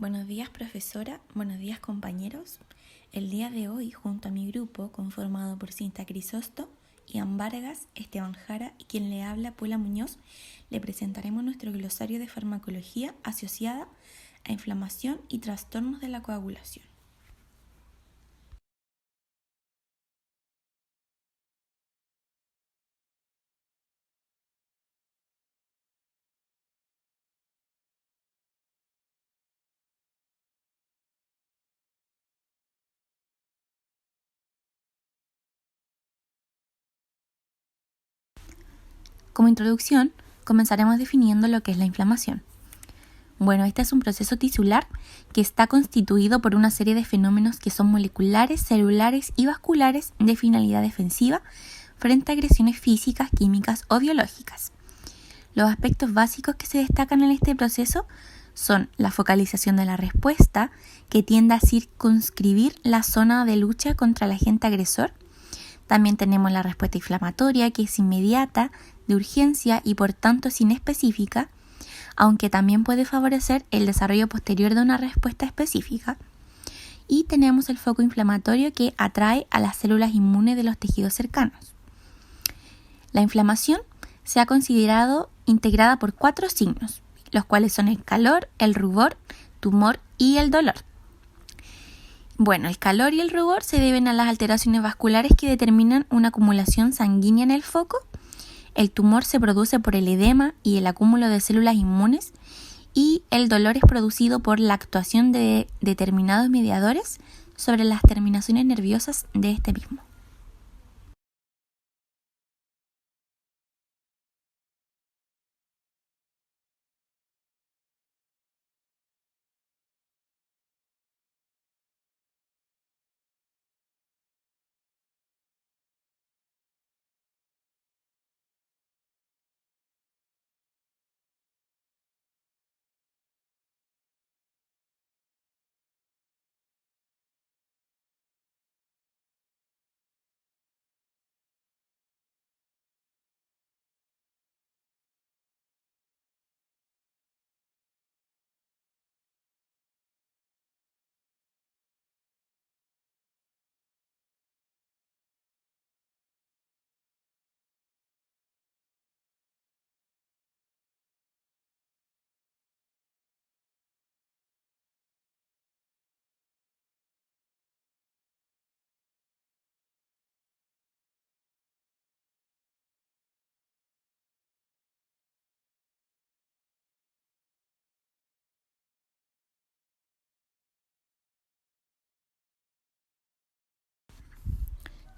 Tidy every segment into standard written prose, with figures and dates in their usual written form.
Buenos días, profesora. Buenos días, compañeros. El día de hoy, junto a mi grupo, conformado por Cinta Crisosto, Ian Vargas, Esteban Jara y quien le habla, Paula Muñoz, le presentaremos nuestro glosario de farmacología asociada a inflamación y trastornos de la coagulación. Como introducción, comenzaremos definiendo lo que es la inflamación. Bueno, este es un proceso tisular que está constituido por una serie de fenómenos que son moleculares, celulares y vasculares de finalidad defensiva frente a agresiones físicas, químicas o biológicas. Los aspectos básicos que se destacan en este proceso son la focalización de la respuesta, que tiende a circunscribir la zona de lucha contra el agente agresor. También tenemos la respuesta inflamatoria, que es inmediata, de urgencia y por tanto es inespecífica, aunque también puede favorecer el desarrollo posterior de una respuesta específica. Y tenemos el foco inflamatorio, que atrae a las células inmunes de los tejidos cercanos. La inflamación se ha considerado integrada por 4 signos, los cuales son el calor, el rubor, tumor y el dolor. Bueno, el calor y el rubor se deben a las alteraciones vasculares que determinan una acumulación sanguínea en el foco. El tumor se produce por el edema y el acúmulo de células inmunes, y el dolor es producido por la actuación de determinados mediadores sobre las terminaciones nerviosas de este mismo.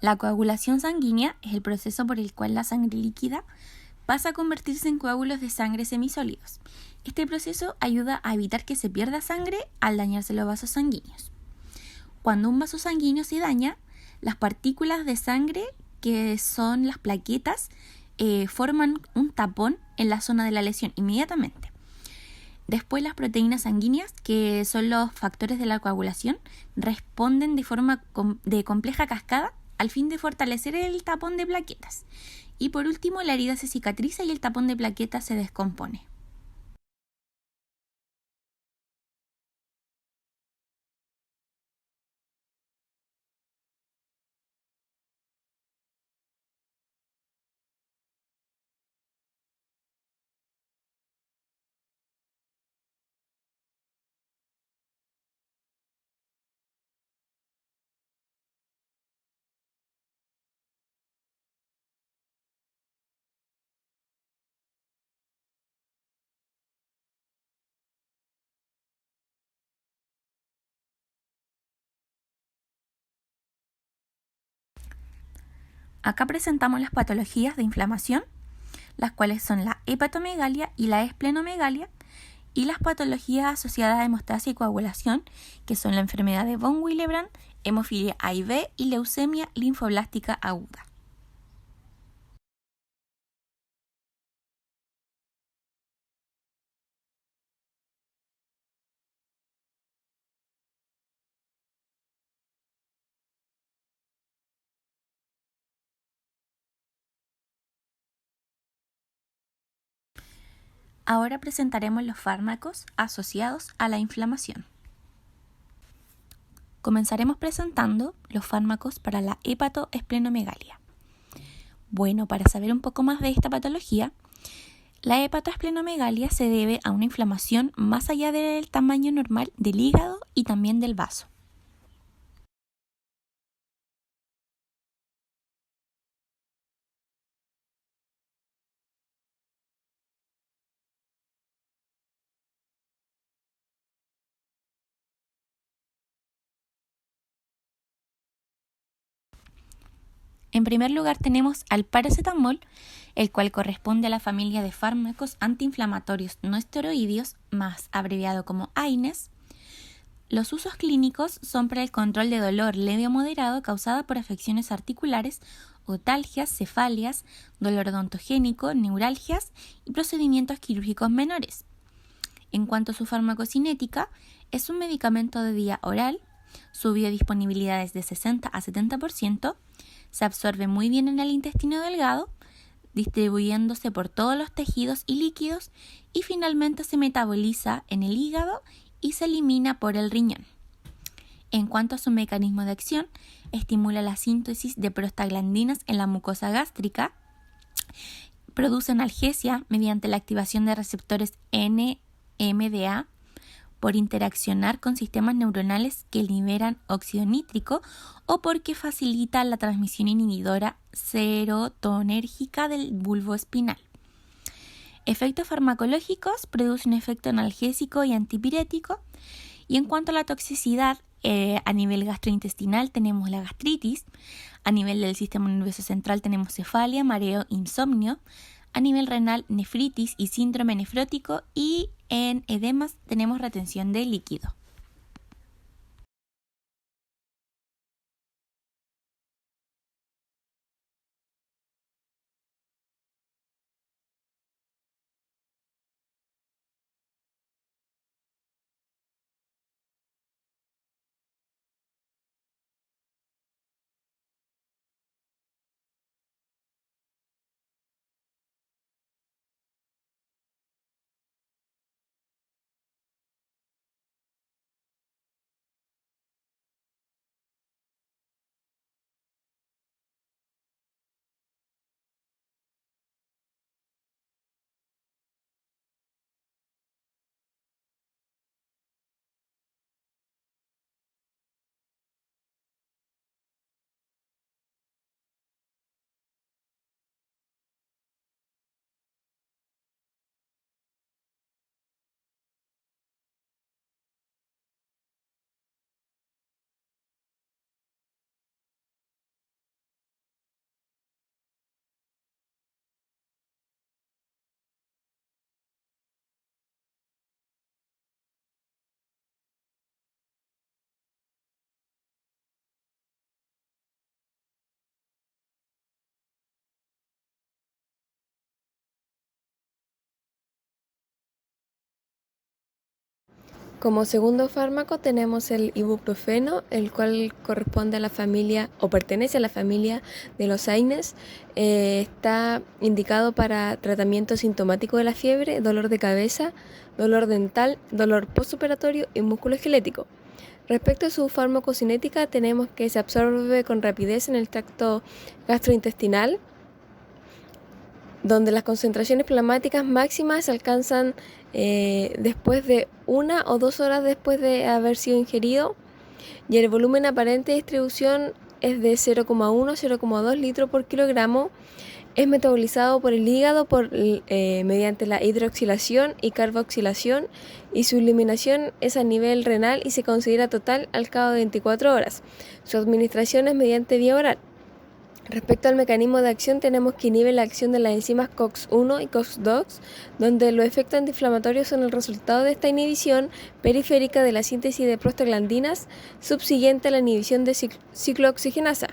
La coagulación sanguínea es el proceso por el cual la sangre líquida pasa a convertirse en coágulos de sangre semisólidos. Este proceso ayuda a evitar que se pierda sangre al dañarse los vasos sanguíneos. Cuando un vaso sanguíneo se daña, las partículas de sangre, que son las plaquetas, forman un tapón en la zona de la lesión inmediatamente. Después, las proteínas sanguíneas, que son los factores de la coagulación, responden de forma de compleja cascada al fin de fortalecer el tapón de plaquetas. Y por último, la herida se cicatriza y el tapón de plaquetas se descompone. Acá presentamos las patologías de inflamación, las cuales son la hepatomegalia y la esplenomegalia, y las patologías asociadas a hemostasia y coagulación, que son la enfermedad de von Willebrand, hemofilia A y B y leucemia linfoblástica aguda. Ahora presentaremos los fármacos asociados a la inflamación. comenzaremos presentando los fármacos para la hepatoesplenomegalia. Bueno, para saber un poco más de esta patología, la hepatoesplenomegalia se debe a una inflamación más allá del tamaño normal del hígado y también del vaso. En primer lugar tenemos al paracetamol, el cual corresponde a la familia de fármacos antiinflamatorios no esteroideos, más abreviado como AINES. Los usos clínicos son para el control de dolor leve o moderado causado por afecciones articulares, otalgias, cefalias, dolor odontogénico, neuralgias y procedimientos quirúrgicos menores. En cuanto a su farmacocinética, es un medicamento de vía oral, su biodisponibilidad es de 60 a 70%, se absorbe muy bien en el intestino delgado, distribuyéndose por todos los tejidos y líquidos y finalmente se metaboliza en el hígado y se elimina por el riñón. En cuanto a su mecanismo de acción, estimula la síntesis de prostaglandinas en la mucosa gástrica, produce analgesia mediante la activación de receptores NMDA por interaccionar con sistemas neuronales que liberan óxido nítrico o porque facilita la transmisión inhibidora serotonérgica del bulbo espinal. Efectos farmacológicos: produce un efecto analgésico y antipirético. Y en cuanto a la toxicidad, a nivel gastrointestinal tenemos la gastritis, a nivel del sistema nervioso central tenemos cefalia, mareo, insomnio, a nivel renal nefritis y síndrome nefrótico, y en edemas tenemos retención de líquido. Como segundo fármaco tenemos el ibuprofeno, el cual corresponde a la familia o pertenece a la familia de los AINES. Está indicado para tratamiento sintomático de la fiebre, dolor de cabeza, dolor dental, dolor postoperatorio y músculo esquelético. Respecto a su farmacocinética, tenemos que se absorbe con rapidez en el tracto gastrointestinal, donde las concentraciones plasmáticas máximas se alcanzan después de 1 o 2 horas después de haber sido ingerido, y el volumen aparente de distribución es de 0,1-0,2 litros por kilogramo. Es metabolizado por el hígado mediante la hidroxilación y carboxilación, y su eliminación es a nivel renal y se considera total al cabo de 24 horas. Su administración es mediante vía oral. Respecto al mecanismo de acción, tenemos que inhibe la acción de las enzimas COX-1 y COX-2, donde los efectos antiinflamatorios son el resultado de esta inhibición periférica de la síntesis de prostaglandinas, subsiguiente a la inhibición de ciclooxigenasa.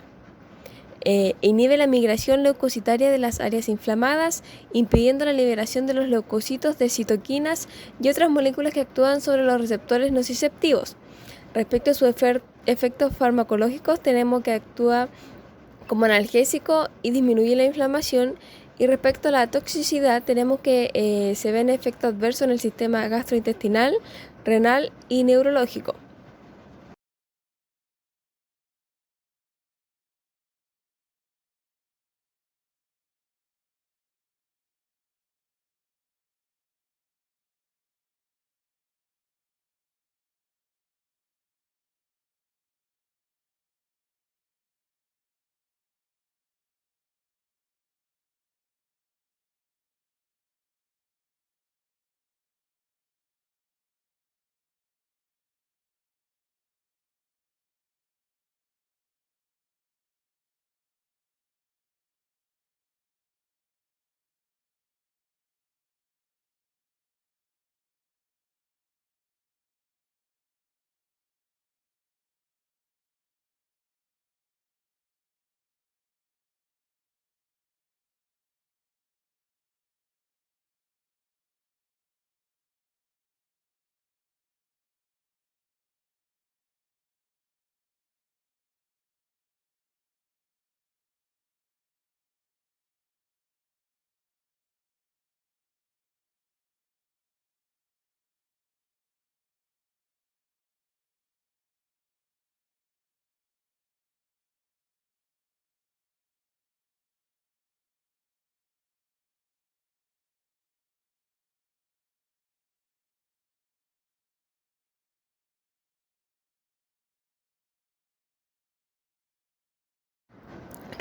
Inhibe la migración leucocitaria de las áreas inflamadas, impidiendo la liberación de los leucocitos de citoquinas y otras moléculas que actúan sobre los receptores nociceptivos. Respecto a sus efectos farmacológicos, tenemos que actúa como analgésico y disminuye la inflamación. Y respecto a la toxicidad, tenemos que se ven efectos adversos en el sistema gastrointestinal, renal y neurológico.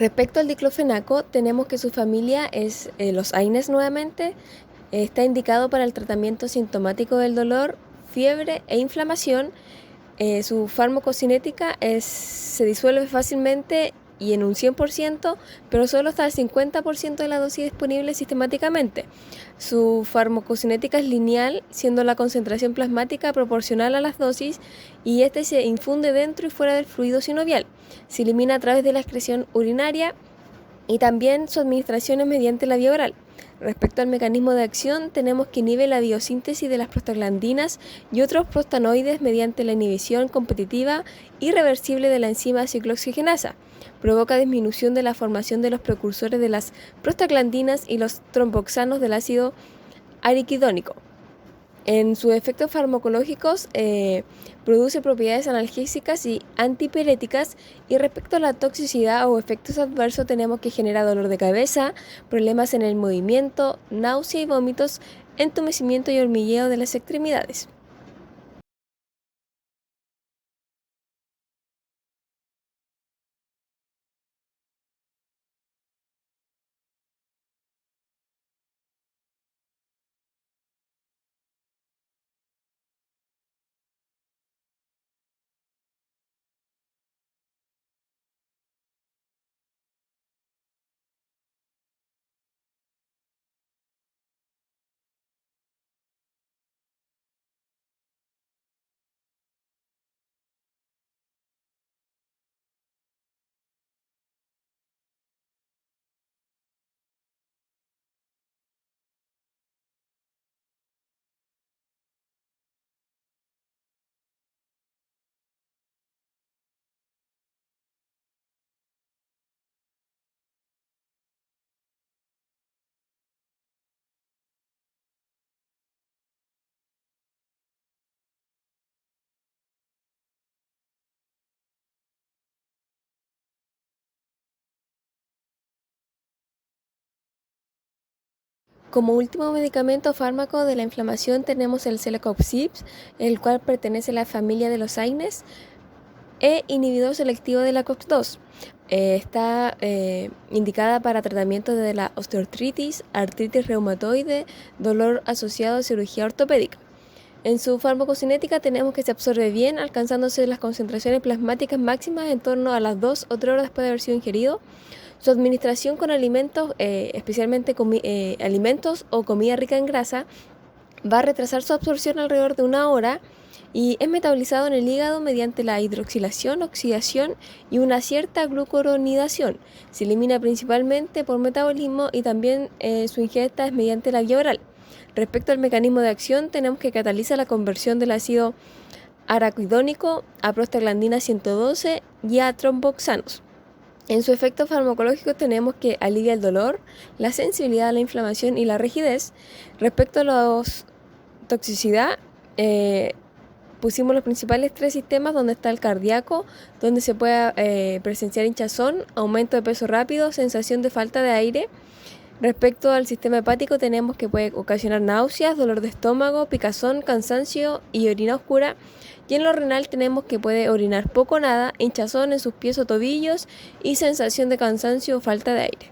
Respecto al diclofenaco, tenemos que su familia es los AINES nuevamente. Está indicado para el tratamiento sintomático del dolor, fiebre e inflamación. Su farmacocinética se disuelve fácilmente y en un 100%, pero solo hasta el 50% de la dosis disponible sistemáticamente. Su farmacocinética es lineal, siendo la concentración plasmática proporcional a las dosis, y este se infunde dentro y fuera del fluido sinovial. Se elimina a través de la excreción urinaria y también su administración es mediante la vía oral. Respecto al mecanismo de acción, tenemos que inhibe la biosíntesis de las prostaglandinas y otros prostanoides mediante la inhibición competitiva irreversible de la enzima ciclooxigenasa. Provoca disminución de la formación de los precursores de las prostaglandinas y los tromboxanos del ácido araquidónico. En sus efectos farmacológicos produce propiedades analgésicas y antipiréticas, y respecto a la toxicidad o efectos adversos tenemos que genera dolor de cabeza, problemas en el movimiento, náusea y vómitos, entumecimiento y hormigueo de las extremidades. Como último medicamento o fármaco de la inflamación tenemos el Celecoxib, el cual pertenece a la familia de los AINES, e inhibidor selectivo de la COX-2. Está indicada para tratamiento de la osteoartritis, artritis reumatoide, dolor asociado a cirugía ortopédica. En su farmacocinética tenemos que se absorbe bien, alcanzándose las concentraciones plasmáticas máximas en torno a las 2 o 3 horas después de haber sido ingerido. Su administración con alimentos, especialmente alimentos o comida rica en grasa, va a retrasar su absorción alrededor de 1 hora, y es metabolizado en el hígado mediante la hidroxilación, oxidación y una cierta glucuronidación. Se elimina principalmente por metabolismo, y también su ingesta es mediante la vía oral. Respecto al mecanismo de acción, tenemos que cataliza la conversión del ácido araquidónico a prostaglandina 112 y a tromboxanos. En su efecto farmacológico tenemos que alivia el dolor, la sensibilidad a la inflamación y la rigidez. Respecto a la toxicidad, pusimos los principales 3 sistemas, donde está el cardíaco, donde se puede presenciar hinchazón, aumento de peso rápido, sensación de falta de aire. Respecto al sistema hepático tenemos que puede ocasionar náuseas, dolor de estómago, picazón, cansancio y orina oscura. Y en lo renal tenemos que puede orinar poco o nada, hinchazón en sus pies o tobillos y sensación de cansancio o falta de aire.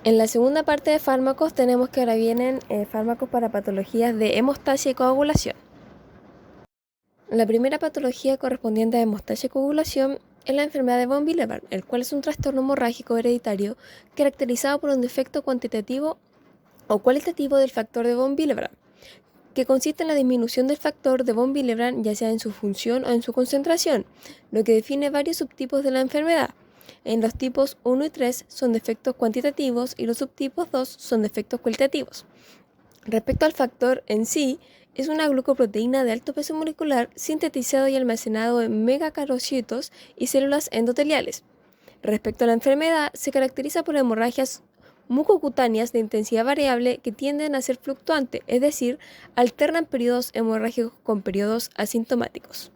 En la segunda parte de fármacos tenemos que ahora vienen fármacos para patologías de hemostasia y coagulación. La primera patología correspondiente a hemostasia y coagulación es la enfermedad de von Willebrand, el cual es un trastorno hemorrágico hereditario caracterizado por un defecto cuantitativo o cualitativo del factor de von Willebrand, que consiste en la disminución del factor de von Willebrand ya sea en su función o en su concentración, lo que define varios subtipos de la enfermedad. En los tipos 1 y 3 son defectos cuantitativos y los subtipos 2 son defectos cualitativos. Respecto al factor en sí, es una glucoproteína de alto peso molecular sintetizado y almacenado en megacarocitos y células endoteliales. Respecto a la enfermedad, se caracteriza por hemorragias mucocutáneas de intensidad variable que tienden a ser fluctuantes, es decir, alternan periodos hemorrágicos con periodos asintomáticos.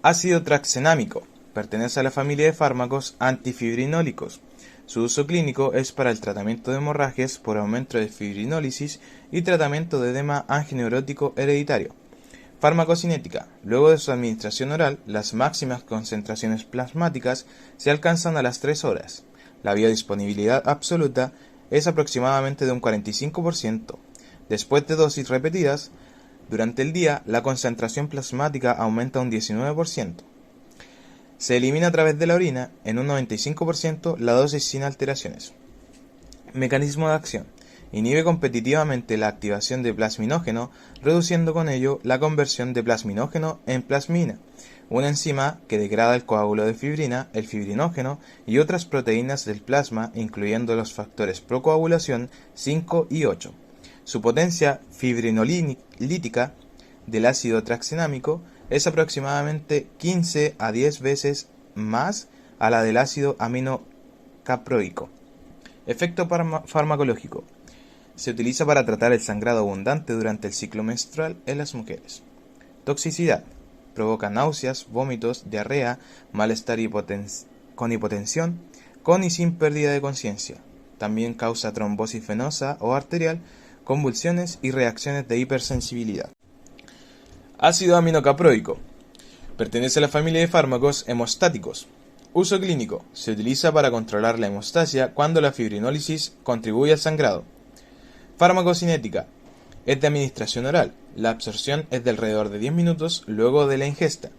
Ácido tranexaminólico. Pertenece a la familia de fármacos antifibrinólicos. Su uso clínico es para el tratamiento de hemorragias por aumento de fibrinólisis y tratamiento de edema angineurótico hereditario. Farmacocinética. Luego de su administración oral, las máximas concentraciones plasmáticas se alcanzan a las 3 horas. La biodisponibilidad absoluta es aproximadamente de un 45%. Después de dosis repetidas, durante el día, la concentración plasmática aumenta un 19%. Se elimina a través de la orina, en un 95%, la dosis sin alteraciones. Mecanismo de acción. Inhibe competitivamente la activación de plasminógeno, reduciendo con ello la conversión de plasminógeno en plasmina, una enzima que degrada el coágulo de fibrina, el fibrinógeno y otras proteínas del plasma, incluyendo los factores procoagulación 5 y 8. Su potencia fibrinolítica del ácido tranexaminólico es aproximadamente 15 a 10 veces más a la del ácido aminocaproico. Efecto farmacológico. Se utiliza para tratar el sangrado abundante durante el ciclo menstrual en las mujeres. Toxicidad. Provoca náuseas, vómitos, diarrea, malestar con hipotensión, con y sin pérdida de conciencia. También causa trombosis venosa o arterial, convulsiones y reacciones de hipersensibilidad. Ácido aminocaproico. Pertenece a la familia de fármacos hemostáticos. Uso clínico. Se utiliza para controlar la hemostasia cuando la fibrinólisis contribuye al sangrado. Farmacocinética. Es de administración oral. La absorción es de alrededor de 10 minutos luego de la ingesta.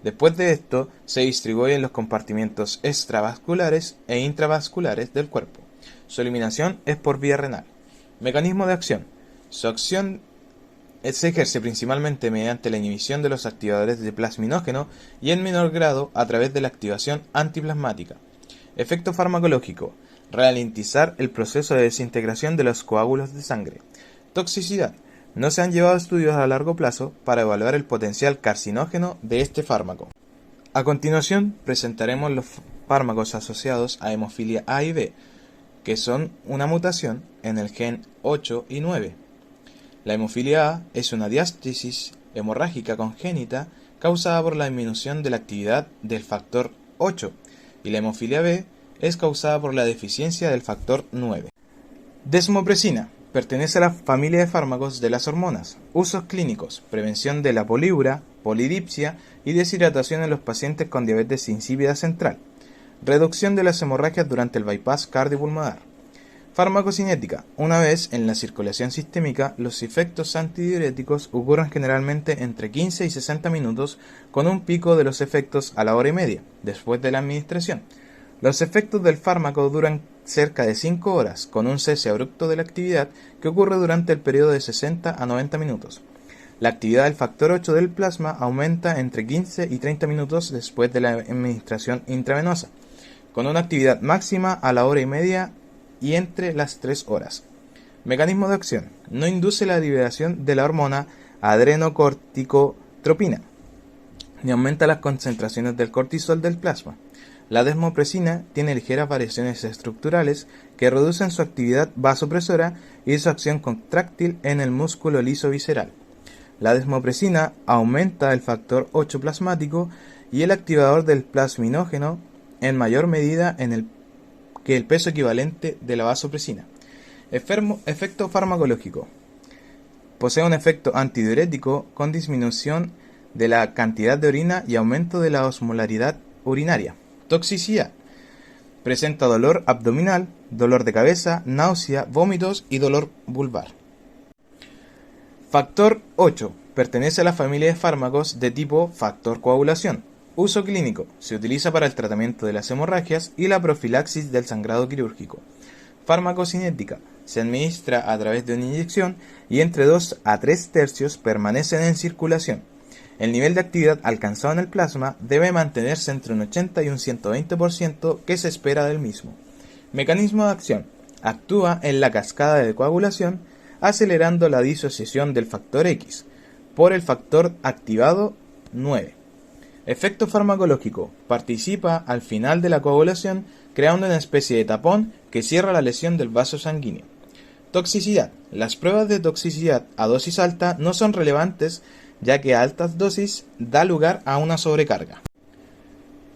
Después de esto, se distribuye en los compartimentos extravasculares e intravasculares del cuerpo. Su eliminación es por vía renal. Mecanismo de acción. Su acción se ejerce principalmente mediante la inhibición de los activadores de plasminógeno y en menor grado a través de la activación antiplasmática. Efecto farmacológico. Ralentizar el proceso de desintegración de los coágulos de sangre. Toxicidad. No se han llevado estudios a largo plazo para evaluar el potencial carcinógeno de este fármaco. A continuación presentaremos los fármacos asociados a hemofilia A y B, que son una mutación en el gen 8 y 9. La hemofilia A es una diástasis hemorrágica congénita causada por la disminución de la actividad del factor 8 y la hemofilia B es causada por la deficiencia del factor 9. Desmopresina. Pertenece a la familia de fármacos de las hormonas. Usos clínicos. Prevención de la poliuria, polidipsia y deshidratación en los pacientes con diabetes insípida central. Reducción de las hemorragias durante el bypass cardiopulmonar. Farmacocinética. Una vez en la circulación sistémica, los efectos antidiuréticos ocurren generalmente entre 15 y 60 minutos, con un pico de los efectos a la hora y media, después de la administración. Los efectos del fármaco duran cerca de 5 horas, con un cese abrupto de la actividad que ocurre durante el periodo de 60 a 90 minutos. La actividad del factor 8 del plasma aumenta entre 15 y 30 minutos después de la administración intravenosa, con una actividad máxima a la hora y media y entre las 3 horas. Mecanismo de acción. No induce la liberación de la hormona adrenocorticotropina, ni aumenta las concentraciones del cortisol del plasma. La desmopresina tiene ligeras variaciones estructurales que reducen su actividad vasopresora y su acción contráctil en el músculo liso visceral. La desmopresina aumenta el factor 8 plasmático y el activador del plasminógeno en mayor medida que el peso equivalente de la vasopresina. Efecto farmacológico. Posee un efecto antidiurético con disminución de la cantidad de orina y aumento de la osmolaridad urinaria. Toxicidad. Presenta dolor abdominal, dolor de cabeza, náusea, vómitos y dolor vulvar. Factor 8. Pertenece a la familia de fármacos de tipo factor coagulación. Uso clínico. Se utiliza para el tratamiento de las hemorragias y la profilaxis del sangrado quirúrgico. Farmacocinética. Se administra a través de una inyección y entre 2 a 3 tercios permanecen en circulación. El nivel de actividad alcanzado en el plasma debe mantenerse entre un 80 y un 120% que se espera del mismo. Mecanismo de acción. Actúa en la cascada de coagulación acelerando la disociación del factor X por el factor activado 9. Efecto farmacológico. Participa al final de la coagulación creando una especie de tapón que cierra la lesión del vaso sanguíneo. Toxicidad. Las pruebas de toxicidad a dosis alta no son relevantes ya que a altas dosis da lugar a una sobrecarga.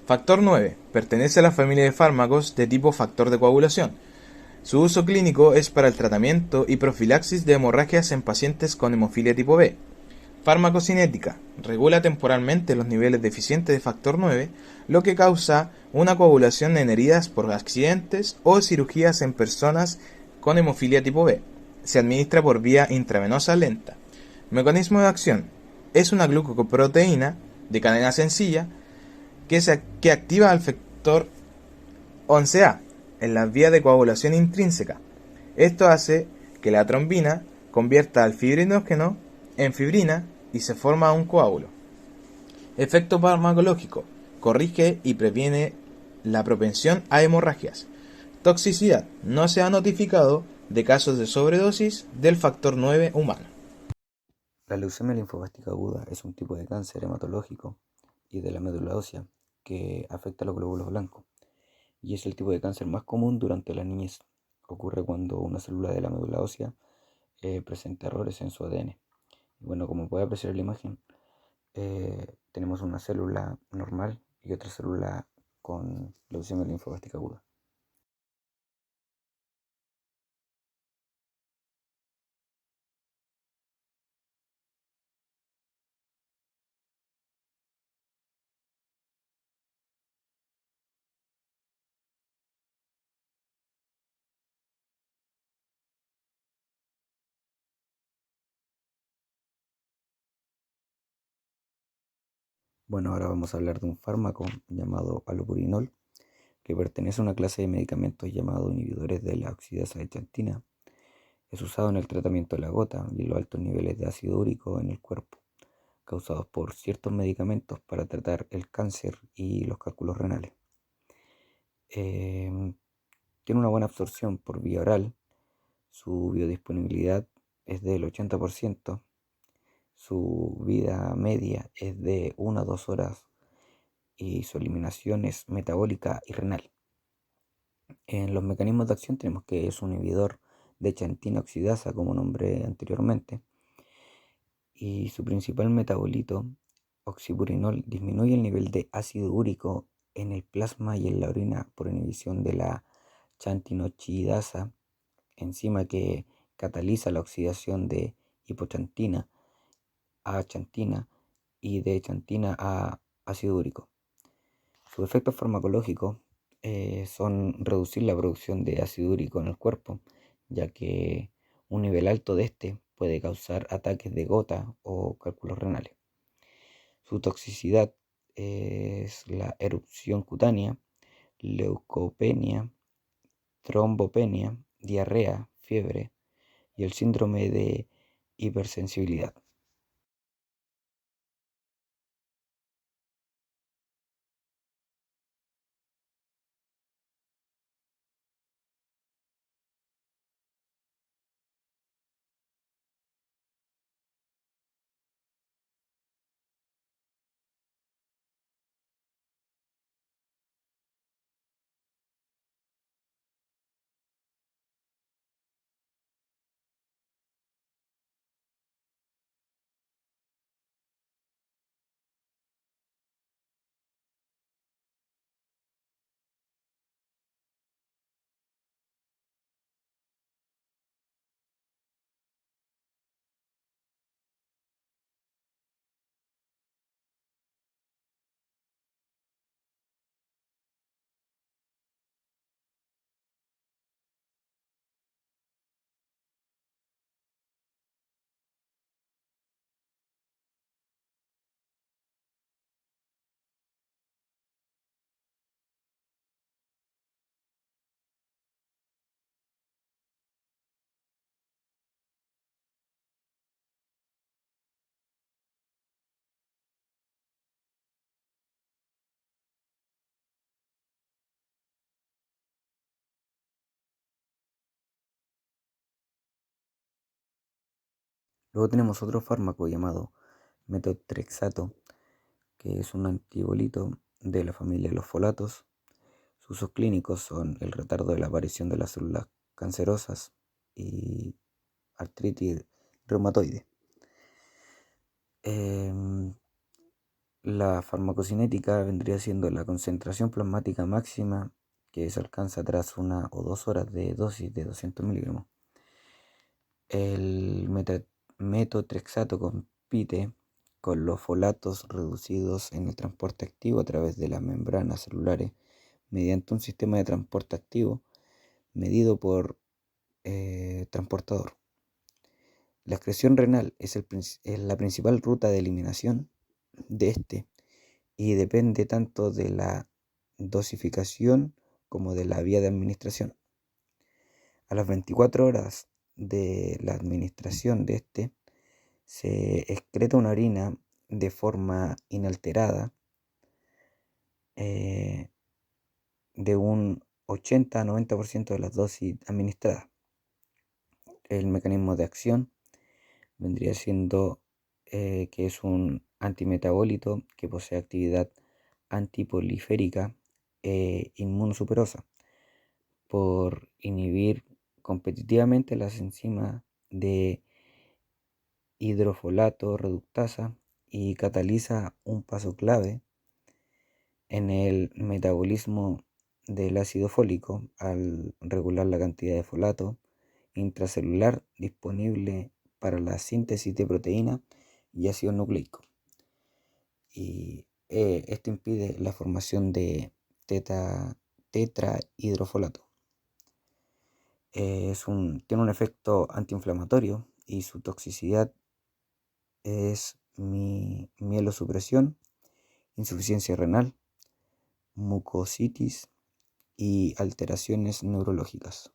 Factor 9. Pertenece a la familia de fármacos de tipo factor de coagulación. Su uso clínico es para el tratamiento y profilaxis de hemorragias en pacientes con hemofilia tipo B. Farmacocinética. Regula temporalmente los niveles deficientes de factor 9, lo que causa una coagulación en heridas por accidentes o cirugías en personas con hemofilia tipo B. Se administra por vía intravenosa lenta. Mecanismo de acción. Es una glucoproteína de cadena sencilla que activa al factor 11A en la vía de coagulación intrínseca. Esto hace que la trombina convierta al fibrinógeno en fibrina y se forma un coágulo. Efecto farmacológico. Corrige y previene la propensión a hemorragias. Toxicidad. No se ha notificado de casos de sobredosis del factor 9 humano. La leucemia linfobástica aguda es un tipo de cáncer hematológico y de la médula ósea que afecta a los glóbulos blancos y es el tipo de cáncer más común durante la niñez. Ocurre cuando una célula de la médula ósea presenta errores en su ADN. Bueno, como puede apreciar en la imagen, tenemos una célula normal y otra célula con leucemia linfobástica aguda. Bueno, ahora vamos a hablar de un fármaco llamado allopurinol, que pertenece a una clase de medicamentos llamados inhibidores de la oxidasa de xantina. Es usado en el tratamiento de la gota y los altos niveles de ácido úrico en el cuerpo, causados por ciertos medicamentos para tratar el cáncer y los cálculos renales. Tiene una buena absorción por vía oral, su biodisponibilidad es del 80%, su vida media es de 1 a 2 horas y su eliminación es metabólica y renal. En los mecanismos de acción tenemos que es un inhibidor de xantina oxidasa, como nombré anteriormente, y su principal metabolito, oxipurinol, disminuye el nivel de ácido úrico en el plasma y en la orina por inhibición de la xantinoxidasa, enzima que cataliza la oxidación de hipoxantina a xantina y de xantina a ácido úrico. Sus efectos farmacológicos son reducir la producción de ácido úrico en el cuerpo, ya que un nivel alto de este puede causar ataques de gota o cálculos renales. Su toxicidad es la erupción cutánea, leucopenia, trombopenia, diarrea, fiebre y el síndrome de hipersensibilidad. Luego tenemos otro fármaco llamado metotrexato, que es un antibolito de la familia de los folatos. Sus usos clínicos son el retardo de la aparición de las células cancerosas y artritis reumatoide. La farmacocinética vendría siendo la concentración plasmática máxima que se alcanza tras 1 o 2 horas de dosis de 200 miligramos. El metotrexato compite con los folatos reducidos en el transporte activo a través de las membranas celulares mediante un sistema de transporte activo medido por transportador. La excreción renal es la principal ruta de eliminación de este y depende tanto de la dosificación como de la vía de administración. A las 24 horas de la administración de este, se excreta una orina de forma inalterada de un 80 a 90% de las dosis administradas. El mecanismo de acción vendría siendo que es un antimetabólito que posee actividad antipoliférica e inmunosupresosa por inhibir competitivamente las enzimas de hidrofolato reductasa y cataliza un paso clave en el metabolismo del ácido fólico al regular la cantidad de folato intracelular disponible para la síntesis de proteína y ácido nucleico. Y esto impide la formación de tetrahidrofolato. Tiene un efecto antiinflamatorio y su toxicidad es mielosupresión, insuficiencia renal, mucositis y alteraciones neurológicas.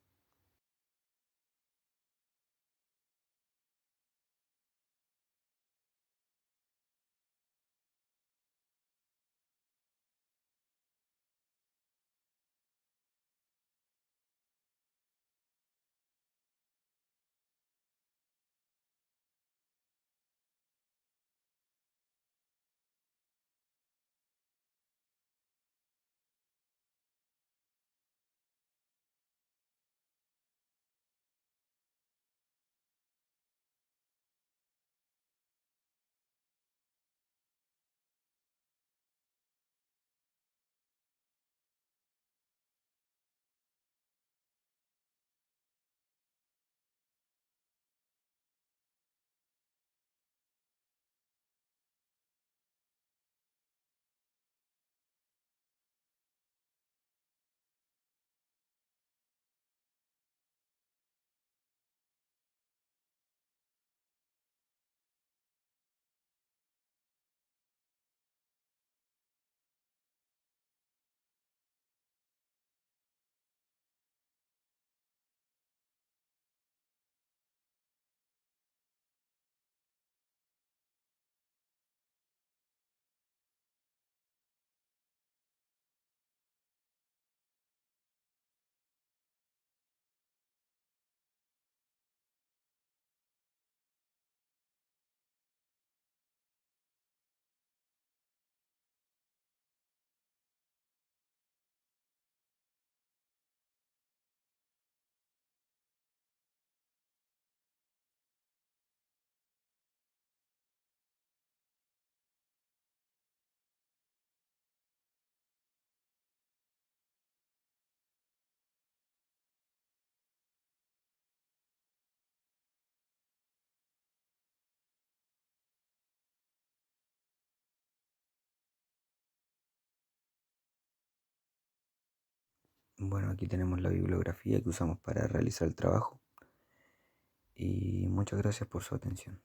Bueno, aquí tenemos la bibliografía que usamos para realizar el trabajo y muchas gracias por su atención.